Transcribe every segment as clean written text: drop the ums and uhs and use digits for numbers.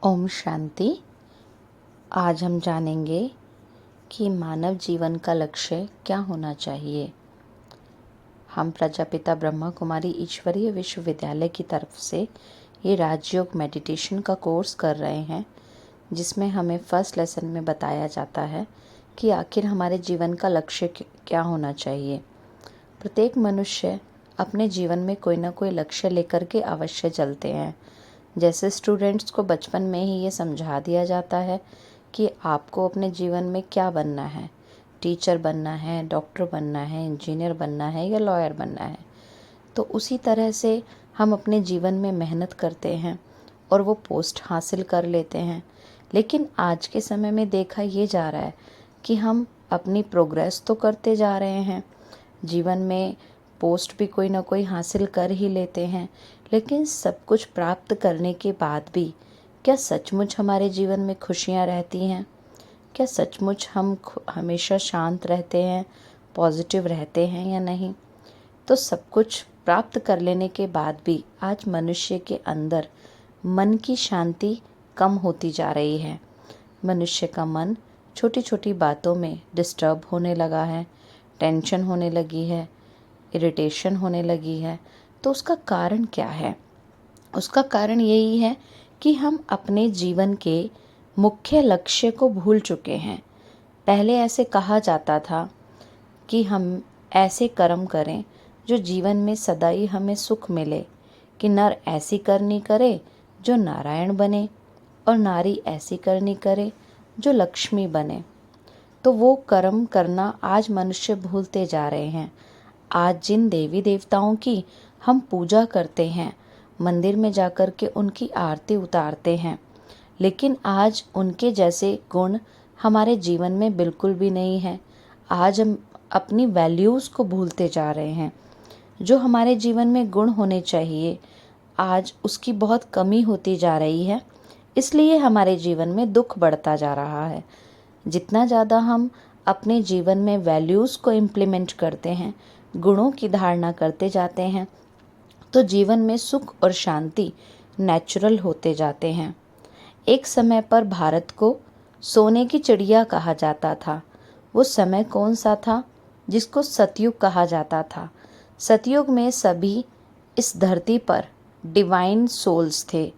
ओम शांति। आज हम जानेंगे कि मानव जीवन का लक्ष्य क्या होना चाहिए। हम प्रजापिता ब्रह्मा कुमारी ईश्वरीय विश्वविद्यालय की तरफ से ये राजयोग मेडिटेशन का कोर्स कर रहे हैं, जिसमें हमें फर्स्ट लेसन में बताया जाता है कि आखिर हमारे जीवन का लक्ष्य क्या होना चाहिए। प्रत्येक मनुष्य अपने जीवन में कोई ना कोई लक्ष्य लेकर के अवश्य चलते हैं। जैसे स्टूडेंट्स को बचपन में ही ये समझा दिया जाता है कि आपको अपने जीवन में क्या बनना है, टीचर बनना है, डॉक्टर बनना है, इंजीनियर बनना है या लॉयर बनना है। तो उसी तरह से हम अपने जीवन में मेहनत करते हैं और वो पोस्ट हासिल कर लेते हैं। लेकिन आज के समय में देखा ये जा रहा है कि हम अपनी प्रोग्रेस तो करते जा रहे हैं, जीवन में पोस्ट भी कोई ना कोई हासिल कर ही लेते हैं, लेकिन सब कुछ प्राप्त करने के बाद भी क्या सचमुच हमारे जीवन में खुशियाँ रहती हैं? क्या सचमुच हम हमेशा शांत रहते हैं, पॉजिटिव रहते हैं या नहीं? तो सब कुछ प्राप्त कर लेने के बाद भी आज मनुष्य के अंदर मन की शांति कम होती जा रही है। मनुष्य का मन छोटी छोटी बातों में डिस्टर्ब होने लगा है, टेंशन होने लगी है, इरिटेशन होने लगी है। तो उसका कारण क्या है? उसका कारण यही है कि हम अपने जीवन के मुख्य लक्ष्य को भूल चुके हैं। पहले ऐसे कहा जाता था कि हम ऐसे कर्म करें जो जीवन में सदा ही हमें सुख मिले, कि नर ऐसी करनी करे जो नारायण बने और नारी ऐसी करनी करे जो लक्ष्मी बने। तो वो कर्म करना आज मनुष्य भूलते जा रहे हैं। आज जिन देवी देवताओं की हम पूजा करते हैं, मंदिर में जाकर के उनकी आरती उतारते हैं, लेकिन आज उनके जैसे गुण हमारे जीवन में बिल्कुल भी नहीं है। आज हम अपनी वैल्यूज़ को भूलते जा रहे हैं। जो हमारे जीवन में गुण होने चाहिए, आज उसकी बहुत कमी होती जा रही है। इसलिए हमारे जीवन में दुख बढ़ता जा रहा है। जितना ज़्यादा हम अपने जीवन में वैल्यूज़ को इम्प्लीमेंट करते हैं, गुणों की धारणा करते जाते हैं, तो जीवन में सुख और शांति नेचुरल होते जाते हैं। एक समय पर भारत को सोने की चिड़िया कहा जाता था। वो समय कौन सा था? जिसको सतयुग कहा जाता था। सतयुग में सभी इस धरती पर डिवाइन सोल्स थे।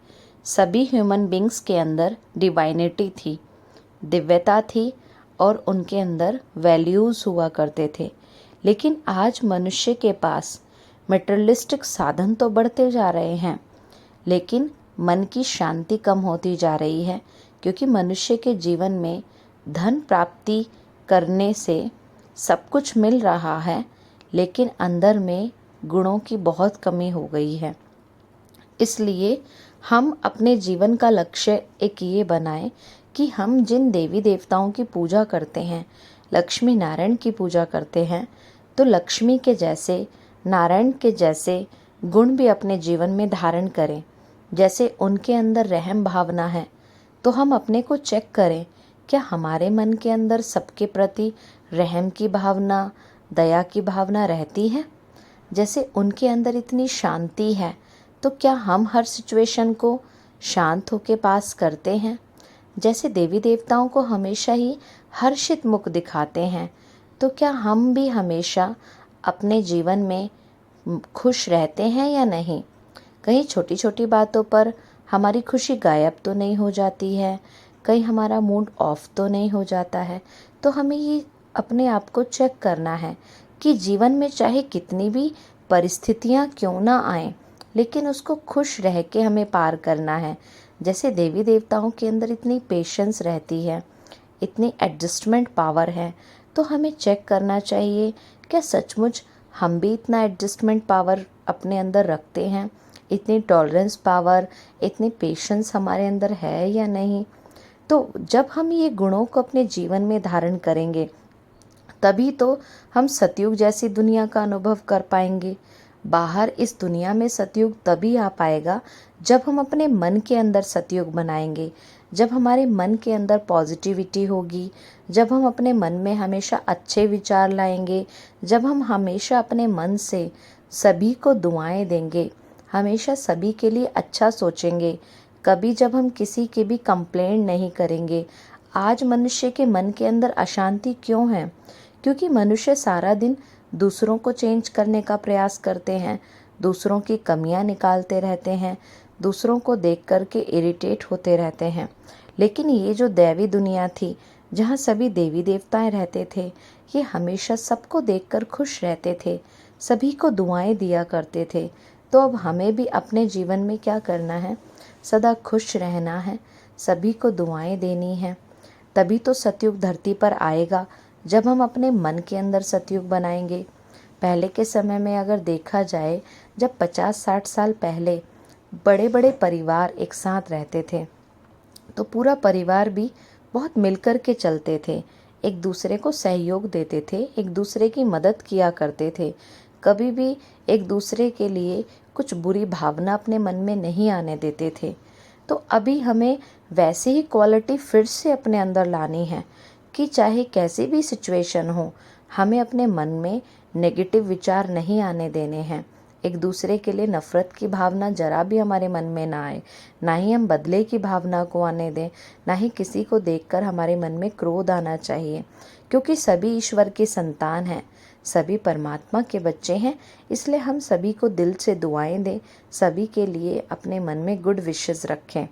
सभी ह्यूमन बींग्स के अंदर डिवाइनिटी थी, दिव्यता थी और उनके अंदर वैल्यूज़ हुआ करते थे। लेकिन आज मनुष्य के पास मटेरियलिस्टिक साधन तो बढ़ते जा रहे हैं, लेकिन मन की शांति कम होती जा रही है, क्योंकि मनुष्य के जीवन में धन प्राप्ति करने से सब कुछ मिल रहा है, लेकिन अंदर में गुणों की बहुत कमी हो गई है। इसलिए हम अपने जीवन का लक्ष्य एक ये बनाएं कि हम जिन देवी देवताओं की पूजा करते हैं, लक्ष्मी नारायण की पूजा करते हैं, तो लक्ष्मी के जैसे, नारायण के जैसे गुण भी अपने जीवन में धारण करें। जैसे उनके अंदर रहम भावना है, तो हम अपने को चेक करें, क्या हमारे मन के अंदर सबके प्रति रहम की भावना, दया की भावना रहती है? जैसे उनके अंदर इतनी शांति है, तो क्या हम हर सिचुएशन को शांत होकर पास करते हैं? जैसे देवी देवताओं को हमेशा ही हर्षित मुख दिखाते हैं, तो क्या हम भी हमेशा अपने जीवन में खुश रहते हैं या नहीं? कहीं छोटी छोटी बातों पर हमारी खुशी गायब तो नहीं हो जाती है, कहीं हमारा मूड ऑफ तो नहीं हो जाता है। तो हमें ये अपने आप को चेक करना है कि जीवन में चाहे कितनी भी परिस्थितियाँ क्यों ना आएं, लेकिन उसको खुश रह के हमें पार करना है। जैसे देवी देवताओं के अंदर इतनी पेशेंस रहती है, इतनी एडजस्टमेंट पावर है, तो हमें चेक करना चाहिए क्या सचमुच हम भी इतना एडजस्टमेंट पावर अपने अंदर रखते हैं, इतनी टॉलरेंस पावर, इतनी पेशेंस हमारे अंदर है या नहीं। तो जब हम ये गुणों को अपने जीवन में धारण करेंगे, तभी तो हम सतयुग जैसी दुनिया का अनुभव कर पाएंगे। बाहर इस दुनिया में सतयुग तभी आ पाएगा जब हम अपने मन के अंदर सतयुग बनाएंगे, जब हमारे मन के अंदर पॉजिटिविटी होगी, जब हम अपने मन में हमेशा अच्छे विचार लाएंगे, जब हम हमेशा अपने मन से सभी को दुआएं देंगे, हमेशा सभी के लिए अच्छा सोचेंगे, कभी जब हम किसी की भी कंप्लेंट नहीं करेंगे। आज मनुष्य के मन के अंदर अशांति क्यों है? क्योंकि मनुष्य सारा दिन दूसरों को चेंज करने का प्रयास करते हैं, दूसरों की कमियां निकालते रहते हैं, दूसरों को देख कर के इरिटेट होते रहते हैं। लेकिन ये जो दैवी दुनिया थी, जहाँ सभी देवी देवताएं रहते थे, ये हमेशा सबको देखकर खुश रहते थे, सभी को दुआएं दिया करते थे। तो अब हमें भी अपने जीवन में क्या करना है? सदा खुश रहना है, सभी को दुआएं देनी है। तभी तो सतयुग धरती पर आएगा, जब हम अपने मन के अंदर सतयुग बनाएंगे। पहले के समय में अगर देखा जाए, जब 50-60 साल पहले बड़े बड़े परिवार एक साथ रहते थे, तो पूरा परिवार भी बहुत मिलकर के चलते थे, एक दूसरे को सहयोग देते थे, एक दूसरे की मदद किया करते थे, कभी भी एक दूसरे के लिए कुछ बुरी भावना अपने मन में नहीं आने देते थे। तो अभी हमें वैसी ही क्वालिटी फिर से अपने अंदर लानी है कि चाहे कैसी भी सिचुएशन हो, हमें अपने मन में नेगेटिव विचार नहीं आने देने हैं। एक दूसरे के लिए नफ़रत की भावना जरा भी हमारे मन में ना आए, ना ही हम बदले की भावना को आने दें, ना ही किसी को देखकर हमारे मन में क्रोध आना चाहिए। क्योंकि सभी ईश्वर के संतान हैं, सभी परमात्मा के बच्चे हैं, इसलिए हम सभी को दिल से दुआएं दें, सभी के लिए अपने मन में गुड विशेस रखें।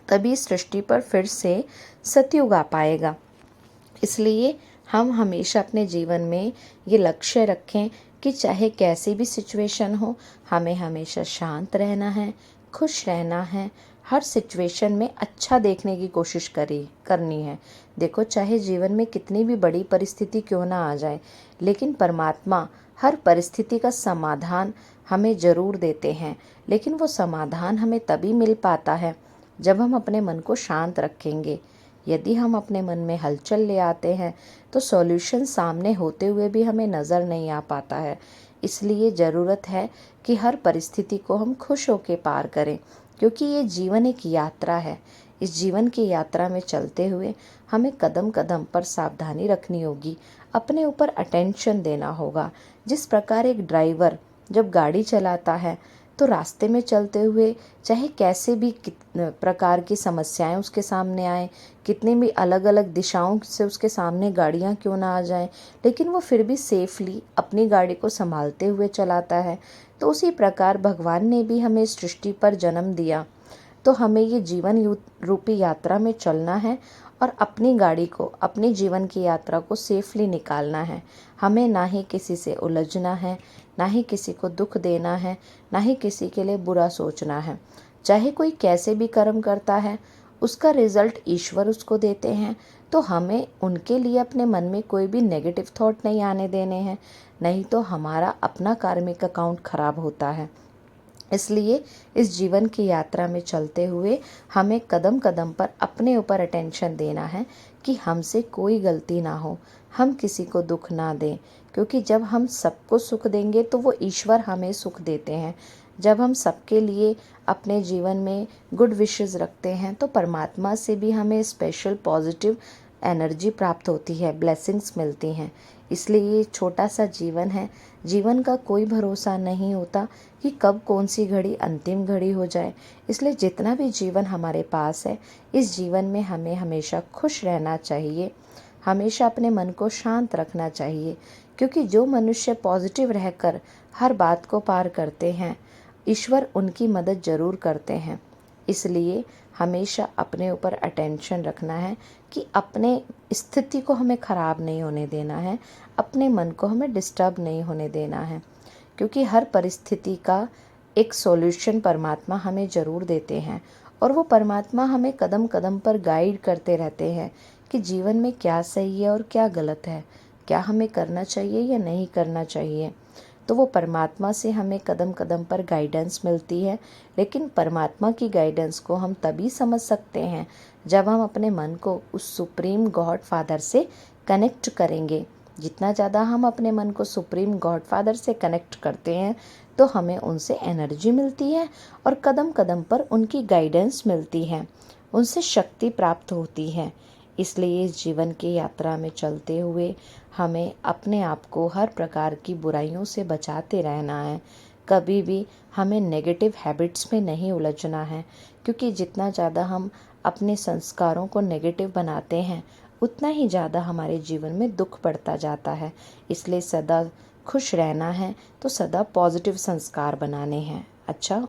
तभी सृष्टि पर फिर से सतयुग आ पाएगा। इसलिए हम हमेशा अपने जीवन में ये लक्ष्य रखें कि चाहे कैसी भी सिचुएशन हो, हमें हमेशा शांत रहना है, खुश रहना है, हर सिचुएशन में अच्छा देखने की कोशिश करनी है। देखो, चाहे जीवन में कितनी भी बड़ी परिस्थिति क्यों ना आ जाए, लेकिन परमात्मा हर परिस्थिति का समाधान हमें ज़रूर देते हैं। लेकिन वो समाधान हमें तभी मिल पाता है जब हम अपने मन को शांत रखेंगे। यदि हम अपने मन में हलचल ले आते हैं तो सॉल्यूशन सामने होते हुए भी हमें नज़र नहीं आ पाता है। इसलिए ज़रूरत है कि हर परिस्थिति को हम खुश होकर पार करें, क्योंकि ये जीवन एक यात्रा है। इस जीवन की यात्रा में चलते हुए हमें कदम कदम पर सावधानी रखनी होगी, अपने ऊपर अटेंशन देना होगा। जिस प्रकार एक ड्राइवर जब गाड़ी चलाता है तो रास्ते में चलते हुए चाहे कैसे भी प्रकार की समस्याएं उसके सामने आए, कितनी भी अलग अलग दिशाओं से उसके सामने गाड़ियां क्यों ना आ जाएं, लेकिन वो फिर भी सेफली अपनी गाड़ी को संभालते हुए चलाता है। तो उसी प्रकार भगवान ने भी हमें सृष्टि पर जन्म दिया, तो हमें ये जीवन रूपी यात्रा में चलना है और अपनी गाड़ी को, अपनी जीवन की यात्रा को सेफली निकालना है। हमें ना ही किसी से उलझना है, ना ही किसी को दुख देना है, ना ही किसी के लिए बुरा सोचना है। चाहे कोई कैसे भी कर्म करता है, उसका रिजल्ट ईश्वर उसको देते हैं। तो हमें उनके लिए अपने मन में कोई भी नेगेटिव थॉट नहीं आने देने हैं, नहीं तो हमारा अपना कार्मिक अकाउंट खराब होता है। इसलिए इस जीवन की यात्रा में चलते हुए हमें कदम कदम पर अपने ऊपर अटेंशन देना है कि हमसे कोई गलती ना हो, हम किसी को दुख ना दें। क्योंकि जब हम सबको सुख देंगे तो वो ईश्वर हमें सुख देते हैं। जब हम सबके लिए अपने जीवन में गुड विशेस रखते हैं तो परमात्मा से भी हमें स्पेशल पॉजिटिव एनर्जी प्राप्त होती है, ब्लेसिंग्स मिलती हैं। इसलिए ये छोटा सा जीवन है, जीवन का कोई भरोसा नहीं होता कि कब कौन सी घड़ी अंतिम घड़ी हो जाए। इसलिए जितना भी जीवन हमारे पास है, इस जीवन में हमें हमेशा खुश रहना चाहिए, हमेशा अपने मन को शांत रखना चाहिए। क्योंकि जो मनुष्य पॉजिटिव रहकर हर बात को पार करते हैं, ईश्वर उनकी मदद ज़रूर करते हैं। इसलिए हमेशा अपने ऊपर अटेंशन रखना है कि अपने स्थिति को हमें ख़राब नहीं होने देना है, अपने मन को हमें डिस्टर्ब नहीं होने देना है। क्योंकि हर परिस्थिति का एक सॉल्यूशन परमात्मा हमें ज़रूर देते हैं, और वो परमात्मा हमें कदम कदम पर गाइड करते रहते हैं कि जीवन में क्या सही है और क्या गलत है, क्या हमें करना चाहिए या नहीं करना चाहिए। तो वो परमात्मा से हमें कदम कदम पर गाइडेंस मिलती है। लेकिन परमात्मा की गाइडेंस को हम तभी समझ सकते हैं जब हम अपने मन को उस सुप्रीम गॉड फादर से कनेक्ट करेंगे। जितना ज़्यादा हम अपने मन को सुप्रीम गॉड फादर से कनेक्ट करते हैं तो हमें उनसे एनर्जी मिलती है और कदम कदम पर उनकी गाइडेंस मिलती है, उनसे शक्ति प्राप्त होती है। इसलिए इस जीवन की यात्रा में चलते हुए हमें अपने आप को हर प्रकार की बुराइयों से बचाते रहना है। कभी भी हमें नेगेटिव हैबिट्स में नहीं उलझना है, क्योंकि जितना ज़्यादा हम अपने संस्कारों को नेगेटिव बनाते हैं उतना ही ज़्यादा हमारे जीवन में दुख बढ़ता जाता है। इसलिए सदा खुश रहना है तो सदा पॉजिटिव संस्कार बनाने हैं। अच्छा।